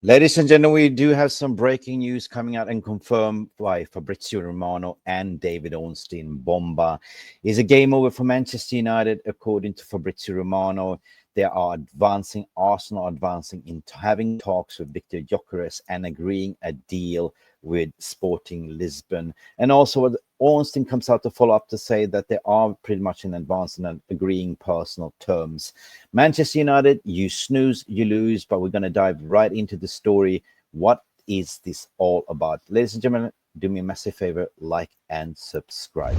Ladies and gentlemen, we do have some breaking news coming out and confirmed by Fabrizio Romano and David Ornstein. Bomba is a game over for Manchester United, according to Fabrizio Romano. They are advancing, Arsenal advancing into having talks with Viktor Gyökeres and agreeing a deal with Sporting Lisbon. And also Ornstein comes out to follow up to say that they are pretty much in advance and agreeing personal terms. Manchester United, you snooze, you lose, but we're going to dive right into the story. What is this all about? Ladies and gentlemen, do me a massive favor, like and subscribe.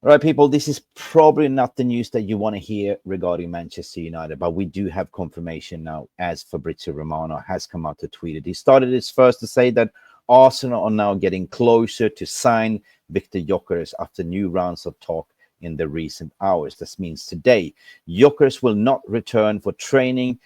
All right, people, this is probably not the news that you want to hear regarding Manchester United, but we do have confirmation now, as Fabrizio Romano has come out to tweet it. He started his first to say that Arsenal are now getting closer to sign Viktor Gyökeres after new rounds of talk in the recent hours. This means today, Gyökeres will not return for training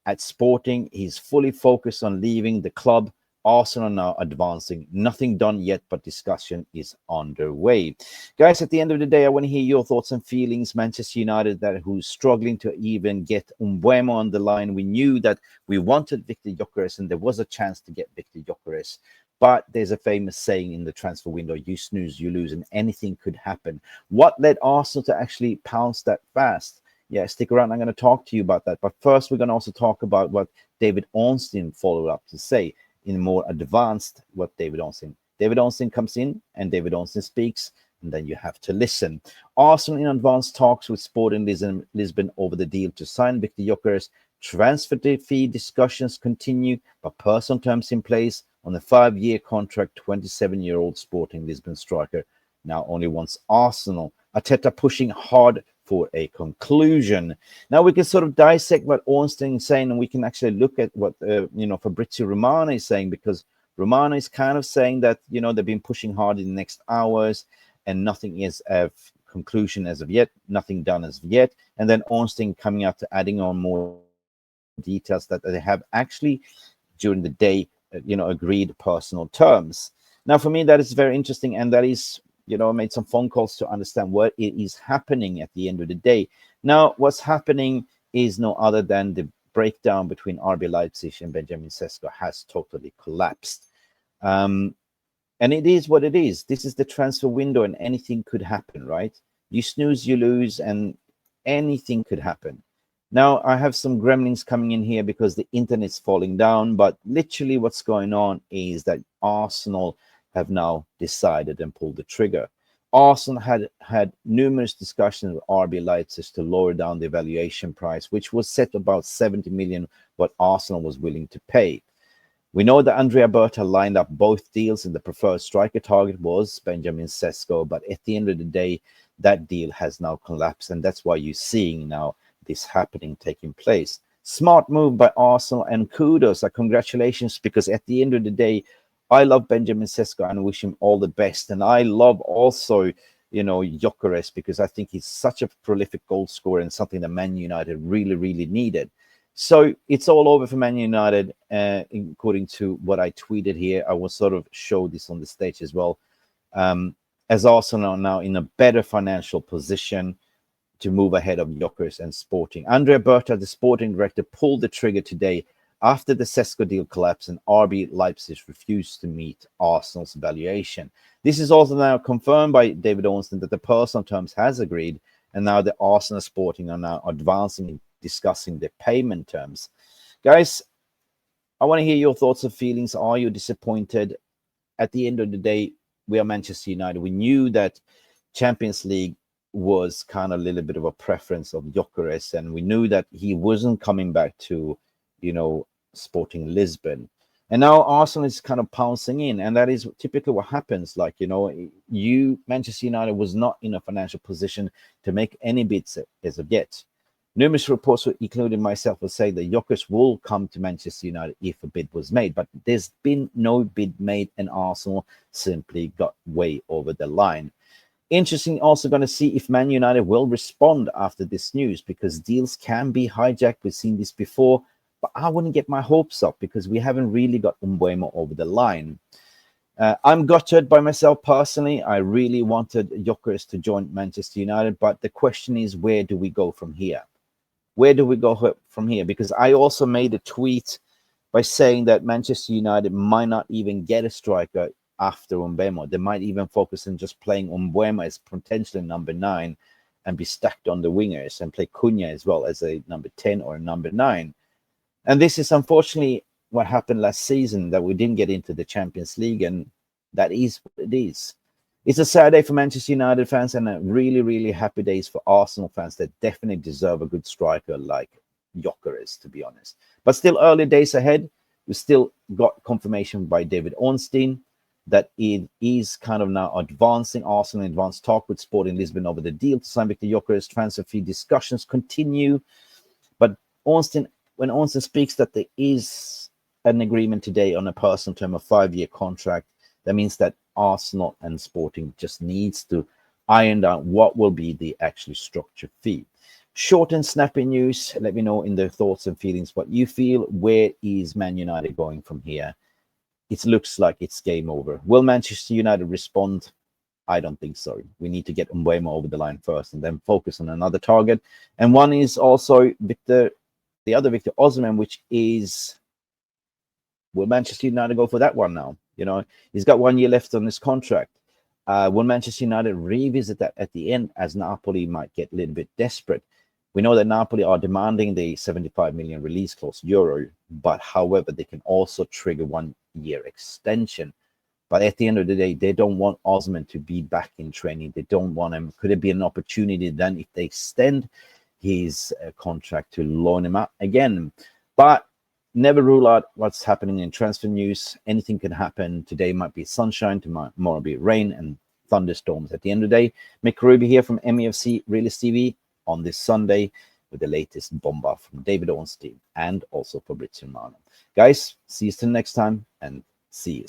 at Sporting. He's fully focused on leaving the club. Arsenal are now advancing. Nothing done yet, but discussion is underway. Guys, at the end of the day, I want to hear your thoughts and feelings. Manchester United, who's struggling to even get Mbeumo on the line. We knew that we wanted Viktor Gyökeres, and there was a chance to get Viktor Gyökeres. But there's a famous saying in the transfer window, you snooze, you lose, and anything could happen. What led Arsenal to actually pounce that fast? Yeah, stick around. I'm going to talk to you about that. But first, we're going to also talk about what David Ornstein followed up to say in more advanced what David Ornstein comes in and David Ornstein speaks, and then you have to listen. Arsenal in advanced talks with Sporting Lisbon over the deal to sign Viktor Gyökeres. Transfer fee discussions continue, but personal terms in place on the 5-year contract. 27-year-old Sporting Lisbon striker now only wants Arsenal. Arteta pushing hard for a conclusion. Now we can sort of dissect what Ornstein is saying, and we can actually look at what Fabrizio Romano is saying, because Romano is kind of saying that they've been pushing hard in the next hours, and nothing is a conclusion as of yet, nothing done as of yet. And then Ornstein coming out to adding on more details that they have actually during the day, agreed personal terms. Now for me, that is very interesting, and that is made some phone calls to understand what it is happening at the end of the day. Now, what's happening is no other than the breakdown between RB Leipzig and Benjamin Sesko has totally collapsed. And it is what it is. This is the transfer window, and anything could happen, right? You snooze, you lose, and anything could happen. Now, I have some gremlins coming in here because the internet's falling down, but literally what's going on is that Arsenal have now decided and pulled the trigger. Arsenal had numerous discussions with RB Leipzig to lower down the valuation price, which was set about 70 million, what Arsenal was willing to pay. We know that Andrea Berta lined up both deals, and the preferred striker target was Benjamin Sesko, but at the end of the day, that deal has now collapsed, and that's why you're seeing now this happening taking place. Smart move by Arsenal, and kudos, congratulations, because at the end of the day, I love Benjamin Sesko and wish him all the best. And I love also, Gyökeres, because I think he's such a prolific goal scorer and something that Man United really, really needed. So it's all over for Man United, according to what I tweeted here. I will sort of show this on the stage as well. As Arsenal are now in a better financial position to move ahead of Gyökeres and Sporting. Andrea Berta, the Sporting director, pulled the trigger today after the Sesko deal collapsed and RB Leipzig refused to meet Arsenal's valuation. This is also now confirmed by David Ornstein that the personal terms has agreed, and now the Arsenal Sporting are now advancing and discussing the payment terms. Guys, I want to hear your thoughts and feelings. Are you disappointed? At the end of the day, we are Manchester United. We knew that Champions League was kind of a little bit of a preference of Gyökeres, and we knew that he wasn't coming back to Sporting Lisbon. And now Arsenal is kind of pouncing in, and that is typically what happens. Manchester United was not in a financial position to make any bids as of yet. Numerous reports, including myself, will say that Gyökeres will come to Manchester United if a bid was made, but there's been no bid made, and Arsenal simply got way over the line. Interesting, also going to see if Man United will respond after this news, because deals can be hijacked. We've seen this before. But I wouldn't get my hopes up because we haven't really got Mbeumo over the line. I'm gutted by myself personally. I really wanted Gyökeres to join Manchester United, but the question is, where do we go from here? where do we go from here? Because I also made a tweet by saying that Manchester United might not even get a striker after Mbeumo. They might even focus on just playing Mbeumo as potentially number 9 and be stacked on the wingers and play Cunha as well as a number 10 or a number 9. And this is unfortunately what happened last season, that we didn't get into the Champions League, and that is what it is. It's a sad day for Manchester United fans and a really, really happy days for Arsenal fans that definitely deserve a good striker like Gyökeres, to be honest. But still early days ahead. We still got confirmation by David Ornstein that it is kind of now advancing. Arsenal in advanced talk with Sporting Lisbon over the deal to sign Viktor Gyökeres. Transfer fee discussions continue. But when Ornstein speaks that there is an agreement today on a personal term of 5-year contract, that means that Arsenal and Sporting just needs to iron out what will be the actually structured fee. Short and snappy news. Let me know in the thoughts and feelings what you feel. Where is Man United going from here? It looks like it's game over. Will Manchester United respond? I don't think so. We need to get Mbeumo over the line first and then focus on another target. And one is also the other Victor Osimhen, which is, will Manchester United go for that one now? You know, he's got 1 year left on his contract. Will Manchester United revisit that at the end, as Napoli might get a little bit desperate? We know that Napoli are demanding the 75 million release clause euro, but however, they can also trigger 1 year extension. But at the end of the day, they don't want Osimhen to be back in training. They don't want him. Could it be an opportunity then if they extend his contract to loan him out again? But never rule out what's happening in transfer news. Anything can happen. Today might be sunshine, tomorrow be rain and thunderstorms. At the end of the day, Mick Ruby here from Mufc Realist TV on this Sunday with the latest bomba from David Ornstein and also Fabrizio Romano. Guys, see you till next time and see you.